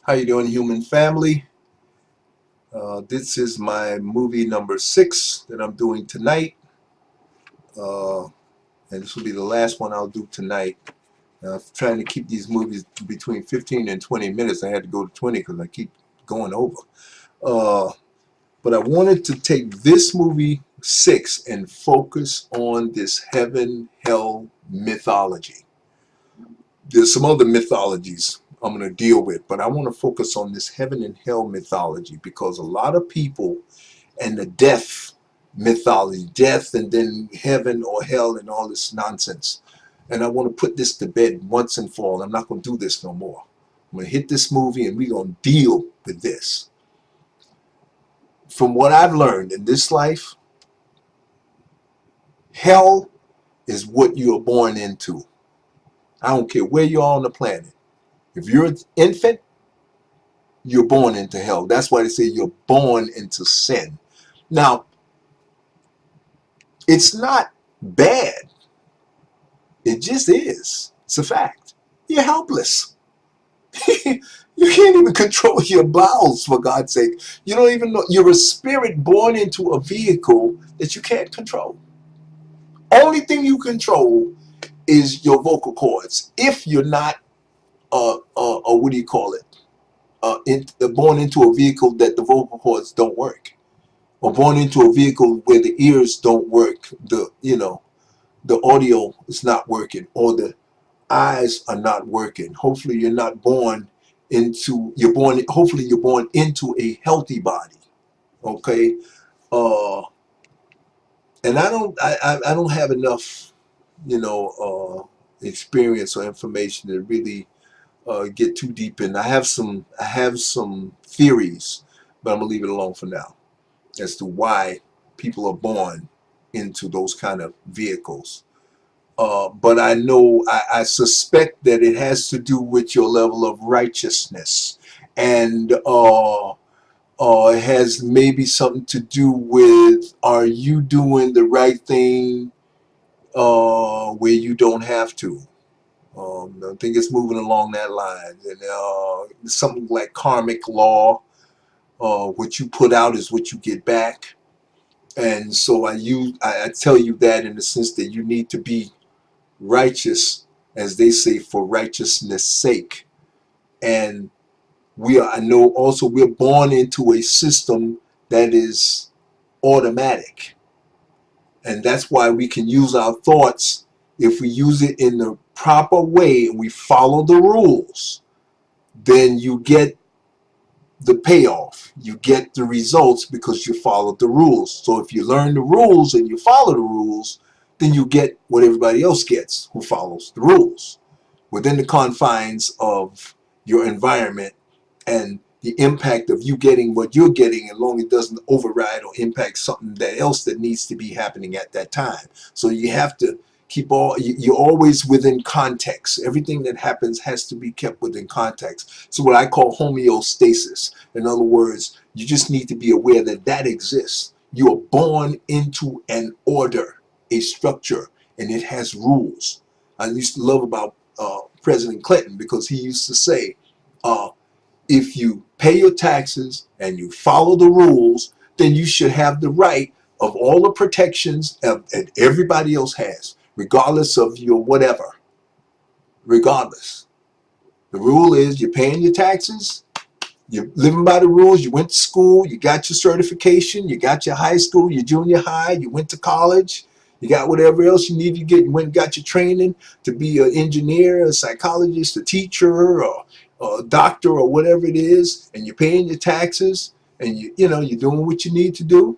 How you doing, human family? This is my movie number 6 that I'm doing tonight, uh, and this will be the last one I'll do tonight. I'm trying to keep these movies between 15 and 20 minutes. I had to go to 20 because I keep going over. Uh, but I wanted to take this movie 6 and focus on this heaven-hell mythology. There's some other mythologies I'm going to deal with, but I want to focus on this heaven and hell mythology because a lot of people and the death mythology, death and then heaven or hell and all this nonsense. And I want to put this to bed once and for all. I'm not going to do this no more. I'm going to hit this movie and we're going to deal with this. From what I've learned in this life, hell is what you are born into. I don't care where you are on the planet. If you're an infant, you're born into hell. That's why they say you're born into sin. Now, it's not bad. It just is. It's a fact. You're helpless. You can't even control your bowels, for God's sake. You don't even know. You're a spirit born into a vehicle that you can't control. Only thing you control is your vocal cords. If you're not, what do you call it? Born into a vehicle that the vocal cords don't work, or born into a vehicle where the ears don't work, the audio is not working, or the eyes are not working. Hopefully you're not born into, hopefully you're born into a healthy body. Okay. And I don't have enough, experience or information to really get too deep in. I have some theories, but I'm gonna leave it alone for now as to why people are born into those kind of vehicles. But I know, I suspect that it has to do with your level of righteousness, and it has maybe something to do with, are you doing the right thing where you don't have to? I think it's moving along that line, and something like karmic law. What you put out is what you get back, and so I tell you that in the sense that you need to be righteous, as they say, for righteousness' sake. And I know also we're born into a system that is automatic, and that's why we can use our thoughts. If we use it in the proper way and we follow the rules, then you get the payoff. You get the results because you followed the rules. So if you learn the rules and you follow the rules, then you get what everybody else gets who follows the rules within the confines of your environment, and the impact of you getting what you're getting, as long as it doesn't override or impact something else that needs to be happening at that time. So you have to keep you're always within context. Everything that happens has to be kept within context. So what I call homeostasis. In other words, you just need to be aware that that exists. You are born into an order, a structure, and it has rules. I used to love about President Clinton, because he used to say, if you pay your taxes and you follow the rules, then you should have the right of all the protections that everybody else has, regardless of your whatever. Regardless. The rule is you're paying your taxes, you're living by the rules, you went to school, you got your certification, you got your high school, your junior high, you went to college, you got whatever else you need to get. You went and got your training to be an engineer, a psychologist, a teacher, or a doctor, or whatever it is, and you're paying your taxes, and you're doing what you need to do,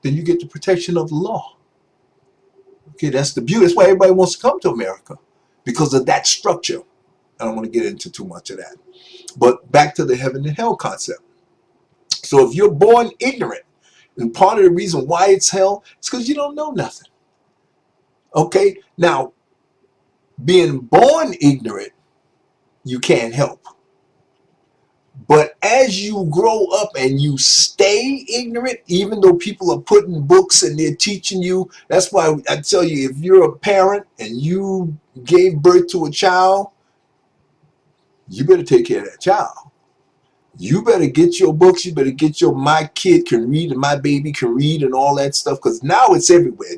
then you get the protection of the law. Okay, that's the beauty. That's why everybody wants to come to America, because of that structure. I don't want to get into too much of that. But back to the heaven and hell concept. So if you're born ignorant, and part of the reason why it's hell is because you don't know nothing. Okay, now, being born ignorant, you can't help. But as you grow up and you stay ignorant, even though people are putting books and they're teaching you, that's why I tell you, if you're a parent and you gave birth to a child, you better take care of that child. You better get your books. You better get your My Kid Can Read and My Baby Can Read and all that stuff, because now it's everywhere.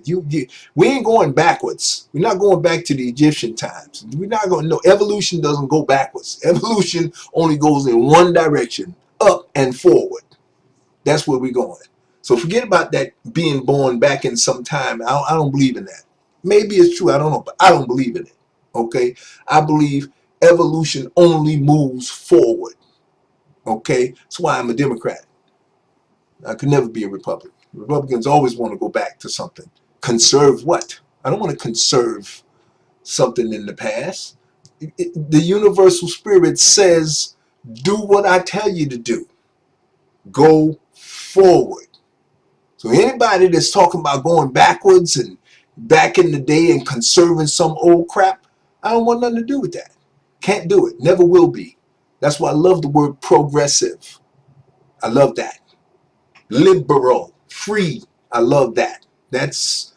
We ain't going backwards. We're not going back to the Egyptian times. We're not going. No, evolution doesn't go backwards. Evolution only goes in one direction, up and forward. That's where we're going. So forget about that being born back in some time. I don't believe in that. Maybe it's true. I don't know, but I don't believe in it. Okay, I believe evolution only moves forward. Okay, that's why I'm a Democrat. I could never be a Republican. Republicans always want to go back to something. Conserve what? I don't want to conserve something in the past. The universal spirit says, do what I tell you to do. Go forward. So anybody that's talking about going backwards and back in the day and conserving some old crap, I don't want nothing to do with that. Can't do it. Never will be. That's why I love the word progressive. I love that. Liberal, free. I love that. That's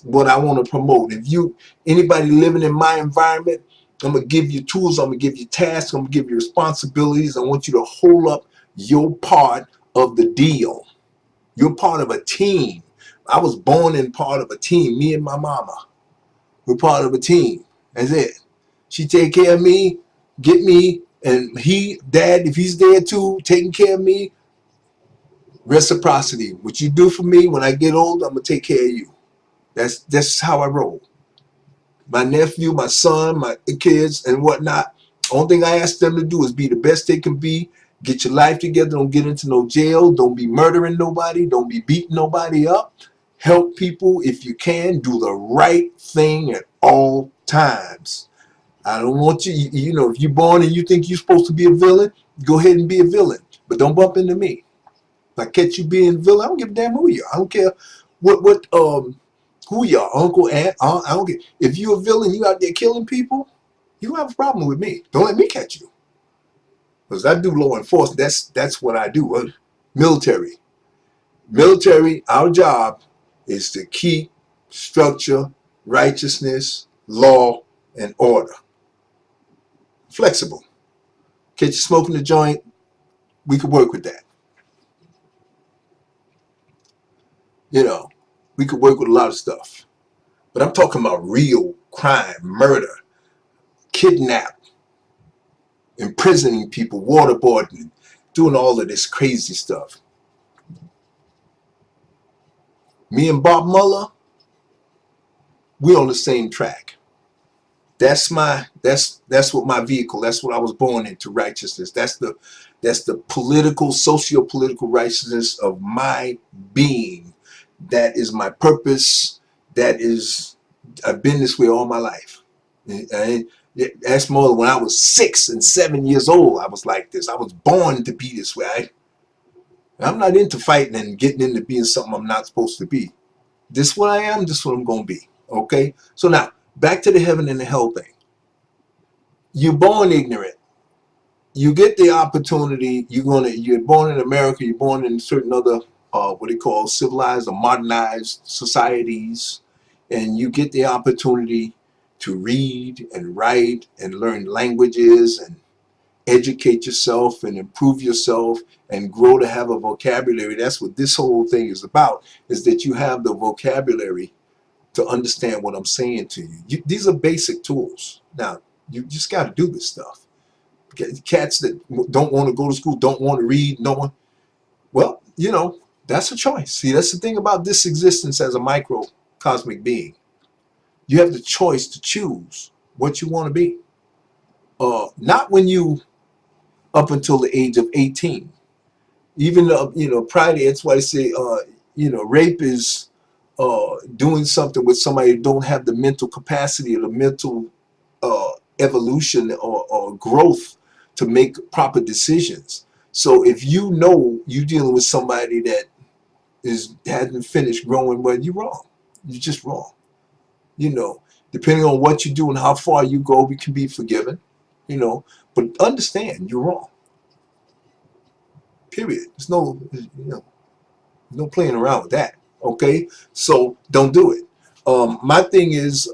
what I want to promote. If you anybody living in my environment, I'm gonna give you tools. I'm gonna give you tasks. I'm gonna give you responsibilities. I want you to hold up your part of the deal. You're part of a team. I was born in part of a team. Me and my mama, we're part of a team. That's it. She take care of me, get me, and dad, if he's there too, taking care of me. Reciprocity. What you do for me when I get old, I'm gonna take care of you. That's how I roll. My nephew, my son, my kids, and whatnot. Only thing I ask them to do is be the best they can be. Get your life together. Don't get into no jail. Don't be murdering nobody. Don't be beating nobody up. Help people if you can. Do the right thing at all times. I don't want you. You know, if you're born and you think you're supposed to be a villain, go ahead and be a villain. But don't bump into me. If I catch you being a villain, I don't give a damn who you are. I don't care who you are, uncle, aunt. I don't get. If you're a villain, you out there killing people, you don't have a problem with me. Don't let me catch you, because I do law enforcement. That's what I do. Military, military. Our job is to keep structure, righteousness, law, and order. Flexible. Catch you smoking the joint, we could work with that. You know, we could work with a lot of stuff. But I'm talking about real crime, murder, kidnap, imprisoning people, waterboarding, doing all of this crazy stuff. Me and Bob Mueller, we on the same track. That's what my vehicle. That's what I was born into, righteousness. That's the political, socio-political righteousness of my being. That is my purpose. I've been this way all my life. That's more than when I was 6 and 7 years old. I was like this. I was born to be this way. I'm not into fighting and getting into being something I'm not supposed to be. This is what I am. This is what I'm going to be. Okay? So now, back to the heaven and the hell thing. You're born ignorant. You get the opportunity. You're born in America. You're born in certain other, what they call civilized or modernized societies. And you get the opportunity to read and write and learn languages and educate yourself and improve yourself and grow to have a vocabulary. That's what this whole thing is about, is that you have the vocabulary to understand what I'm saying to you. These are basic tools. Now, you just got to do this stuff. Cats that don't want to go to school, don't want to read, no one. Well, that's a choice. See, that's the thing about this existence as a microcosmic being. You have the choice to choose what you want to be. Not when you up until the age of 18. Even prior to, that's why they say rape is doing something with somebody who don't have the mental capacity or the mental evolution or growth to make proper decisions. So if you know you're dealing with somebody that hasn't finished growing, well, you're wrong. You're just wrong. Depending on what you do and how far you go, we can be forgiven. But understand you're wrong. Period. There's no playing around with that. Okay, so don't do it. My thing is,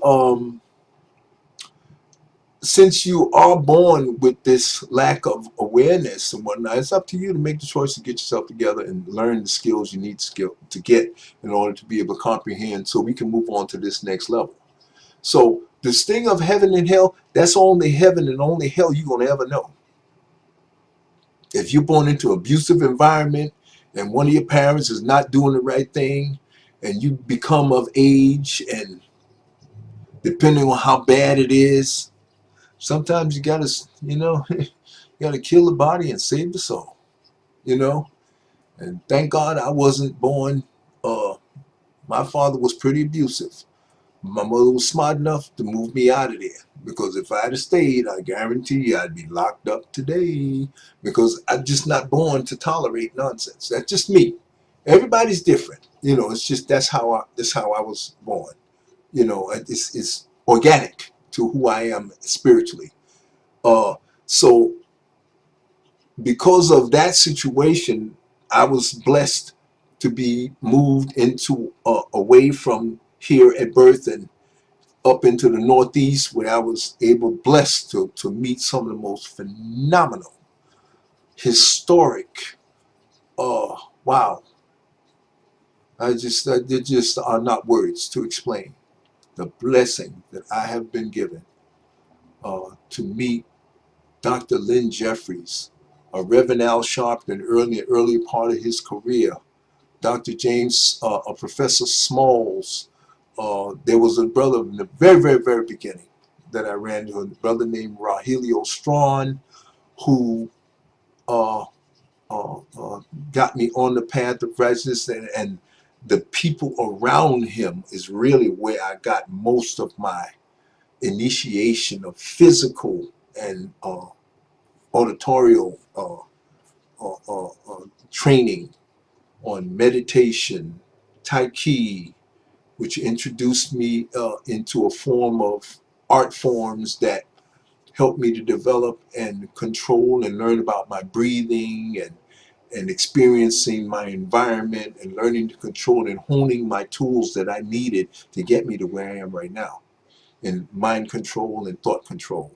since you are born with this lack of awareness and whatnot, it's up to you to make the choice to get yourself together and learn the skills you need to get in order to be able to comprehend, so we can move on to this next level. So this thing of heaven and hell, that's only heaven and only hell you're going to ever know. If you're born into an abusive environment and one of your parents is not doing the right thing, and you become of age, and depending on how bad it is, sometimes you gotta, you gotta kill the body and save the soul, you know. And thank God I wasn't born. My father was pretty abusive. My mother was smart enough to move me out of there, because if I had stayed, I guarantee you I'd be locked up today, because I'm just not born to tolerate nonsense. That's just me. Everybody's different, it's just that's how I was born. It's organic to who I am spiritually. So because of that situation, I was blessed to be moved into away from here at birth and up into the Northeast, where I was blessed to meet some of the most phenomenal, historic, wow, they just are not words to explain the blessing that I have been given to meet Dr. Lynn Jeffries, Reverend Al Sharpton early part of his career, Dr. James, Professor Smalls. There was a brother in the very, very, very beginning that I ran into, a brother named Rogelio Strawn, who uh, got me on the path of righteousness, and the people around him is really where I got most of my initiation of physical and auditorial training on meditation, Tai Chi, which introduced me into a form of art forms that helped me to develop and control and learn about my breathing, and experiencing my environment, and learning to control and honing my tools that I needed to get me to where I am right now in mind control and thought control.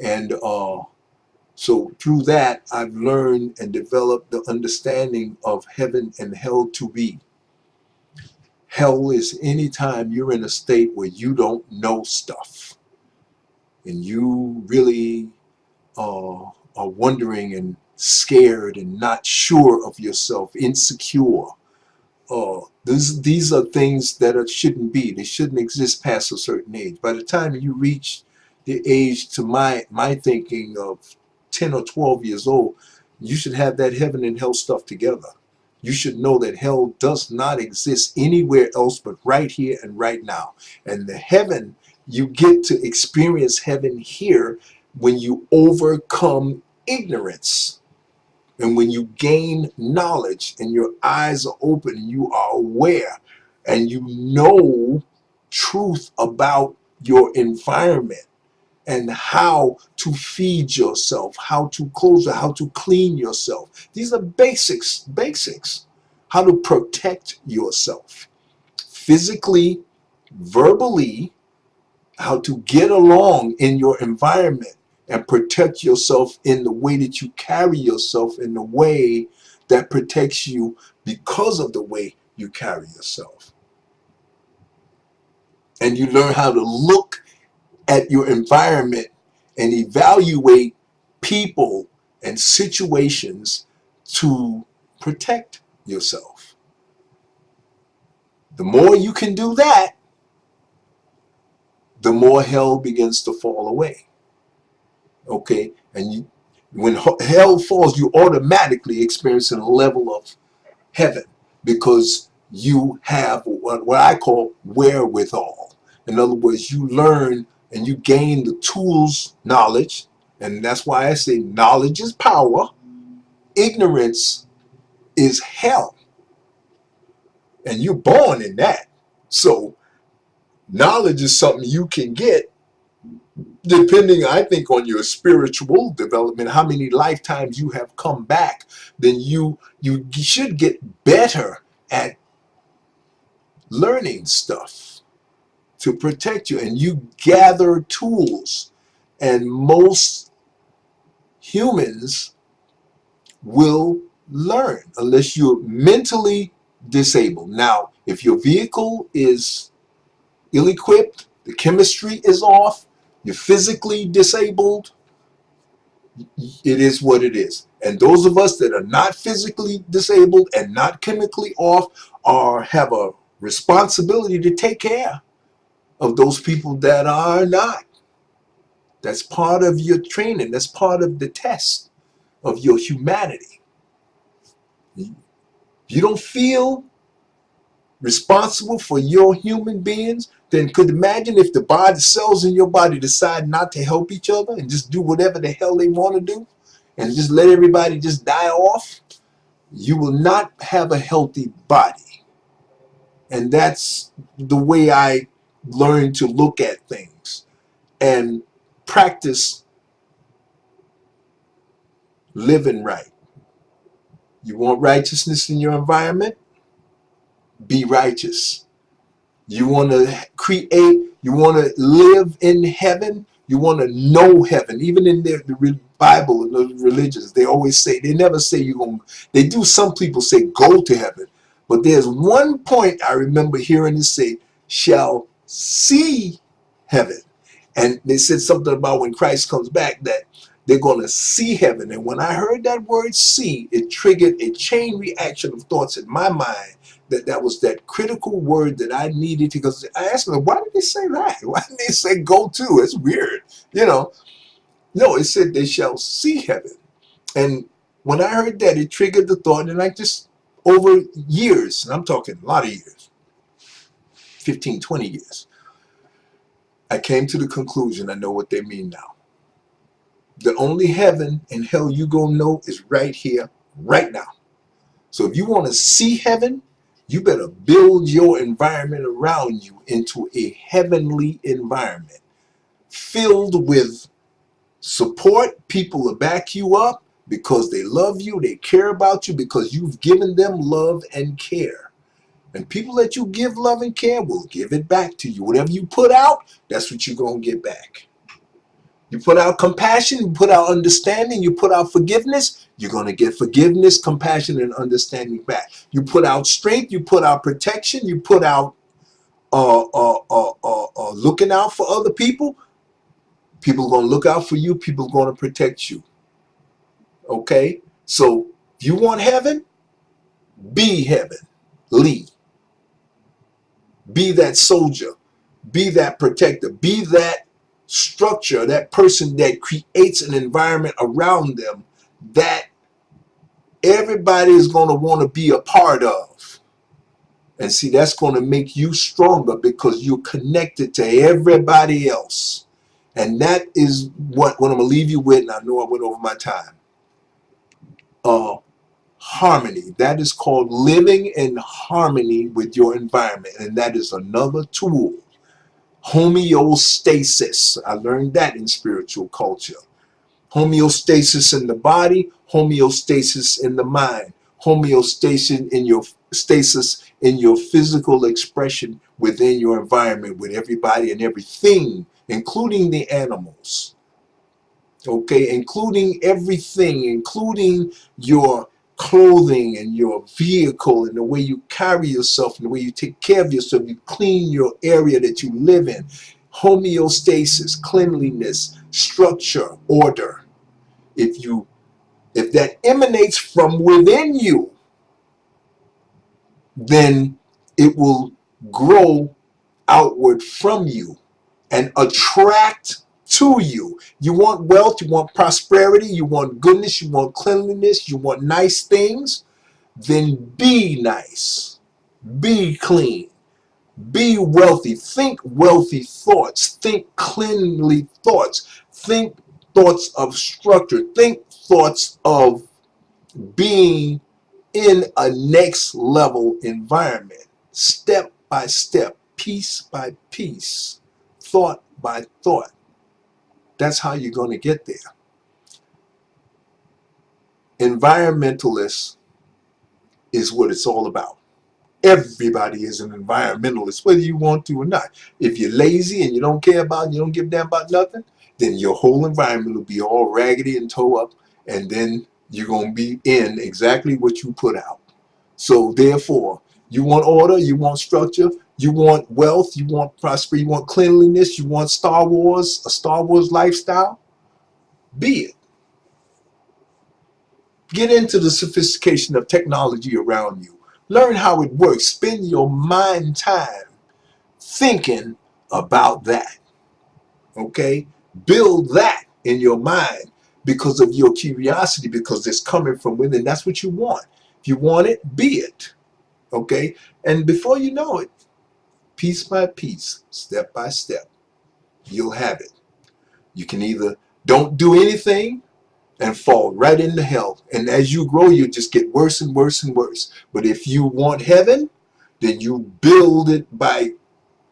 And so through that, I've learned and developed the understanding of heaven and hell to be. Hell is any time you're in a state where you don't know stuff, and you really are wondering and scared and not sure of yourself, insecure. These are things that shouldn't be. They shouldn't exist past a certain age. By the time you reach the age, to my thinking, of 10 or 12 years old, you should have that heaven and hell stuff together. You should know that hell does not exist anywhere else but right here and right now. And the heaven, you get to experience heaven here when you overcome ignorance. And when you gain knowledge and your eyes are open and you are aware and you know truth about your environment, and how to feed yourself, how to close it, how to clean yourself. These are basics. How to protect yourself physically, verbally, how to get along in your environment and protect yourself in the way that you carry yourself, in the way that protects you because of the way you carry yourself. And you learn how to look at your environment and evaluate people and situations to protect yourself. The more you can do that, the more hell begins to fall away. Okay? And when hell falls, you automatically experience a level of heaven, because you have what I call wherewithal. In other words, you learn and you gain the tools, knowledge, and that's why I say knowledge is power, ignorance is hell, and you're born in that. So knowledge is something you can get depending, I think, on your spiritual development, how many lifetimes you have come back. Then you should get better at learning stuff to protect you, and you gather tools And most humans will learn unless you're mentally disabled. Now, if your vehicle is ill-equipped, the chemistry is off, you're physically disabled, it is what it is. And those of us that are not physically disabled and not chemically off have a responsibility to take care of those people that are not. That's part of your training. That's part of the test of your humanity. You don't feel responsible for your human beings, then could imagine if the body cells in your body decide not to help each other and just do whatever the hell they want to do and just let everybody just die off, you will not have a healthy body. And that's the way I learned to look at things and practice living right. You want righteousness in your environment? Be righteous. You want to create, you want to live in heaven, you want to know heaven. Even in the Bible and the religions, they always say, they never say you're going to, they do, some people say go to heaven. But there's one point I remember hearing it say, shall see heaven. And they said something about when Christ comes back that they're going to see heaven. And when I heard that word see, it triggered a chain reaction of thoughts in my mind that was that critical word that I needed, because I asked them, why did they say that? Why didn't they say go to? It's weird. You know, no, it said they shall see heaven. And when I heard that, it triggered the thought, and I just, over years, and I'm talking a lot of years, 15, 20 years, I came to the conclusion I know what they mean now. The only heaven and hell you gonna know is right here, right now. So if you want to see heaven, you better build your environment around you into a heavenly environment filled with support. People will back you up because they love you, they care about you, because you've given them love and care. And people that you give love and care will give it back to you. Whatever you put out, that's what you're going to get back. You put out compassion, you put out understanding, you put out forgiveness, you're going to get forgiveness, compassion, and understanding back. You put out strength, you put out protection, you put out looking out for other people. People are going to look out for you. People are going to protect you. Okay? So if you want heaven, be heavenly. Be that soldier. Be that protector. Be that structure, that person that creates an environment around them that everybody is going to want to be a part of. And see, that's going to make you stronger because you're connected to everybody else. And that is what I'm going to leave you with, and I know I went over my time. Harmony. That is called living in harmony with your environment. And that is another tool. Homeostasis. I learned that in spiritual culture. Homeostasis in the body, homeostasis in the mind, homeostasis in your physical expression within your environment with everybody and everything, including the animals. Okay, including everything, including your clothing and your vehicle and the way you carry yourself and the way you take care of yourself. You clean your area that you live in. Homeostasis, cleanliness, structure, order. If that emanates from within you, then it will grow outward from you and attract to you. You want wealth, you want prosperity, you want goodness, you want cleanliness, you want nice things, then be nice, be clean, be wealthy, think wealthy thoughts, think cleanly thoughts, think thoughts of structure, think thoughts of being in a next level environment, step by step, piece by piece, thought by thought. That's how you're going to get there. Environmentalists is what it's all about. Everybody is an environmentalist, whether you want to or not. If you're lazy and you don't care about, you don't give a damn about nothing, then your whole environment will be all raggedy and toe up, and then you're going to be in exactly what you put out. So therefore, you want order, you want structure, you want wealth, you want prosperity, you want cleanliness, you want Star Wars, a Star Wars lifestyle, be it. Get into the sophistication of technology around you. Learn how it works. Spend your mind time thinking about that. Okay? Build that in your mind because of your curiosity, because it's coming from within. That's what you want. If you want it, be it. Okay? And before you know it, piece by piece, step by step, you'll have it. You can either don't do anything and fall right into hell. And as you grow, you just get worse and worse and worse. But if you want heaven, then you build it by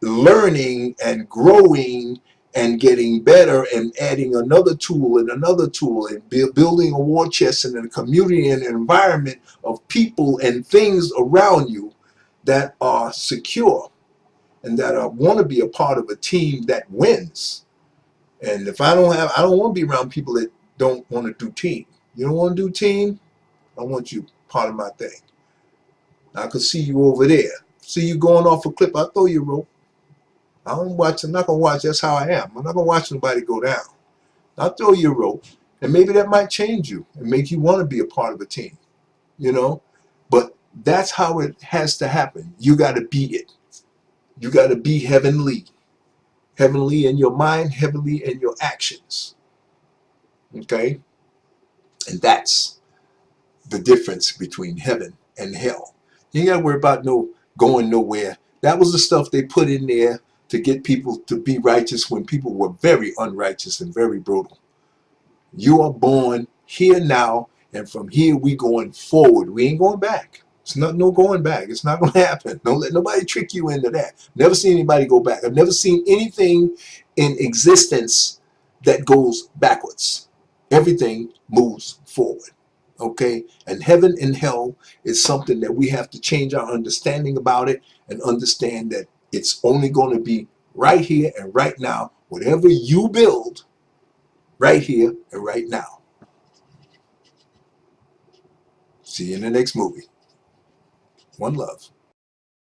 learning and growing and getting better and adding another tool and building a war chest and a community and an environment of people and things around you that are secure and that want to be a part of a team that wins. And if I don't want to be around people that don't want to do team. You don't want to do team? I want you part of my thing. I could see you over there. See you going off a cliff. I'll throw you a rope. I'm not going to watch. That's how I am. I'm not going to watch nobody go down. I'll throw you a rope. And maybe that might change you and make you want to be a part of a team. You know? But that's how it has to happen. You got to be it. You got to be heavenly. Heavenly in your mind, heavenly in your actions. Okay? And that's the difference between heaven and hell. You ain't got to worry about no going nowhere. That was the stuff they put in there to get people to be righteous when people were very unrighteous and very brutal. You are born here now, and from here we going forward. We ain't going back. It's not no going back. It's not going to happen. Don't let nobody trick you into that. Never seen anybody go back. I've never seen anything in existence that goes backwards. Everything moves forward. Okay? And heaven and hell is something that we have to change our understanding about it and understand that it's only going to be right here and right now. Whatever you build right here and right now. See you in the next movie. One love.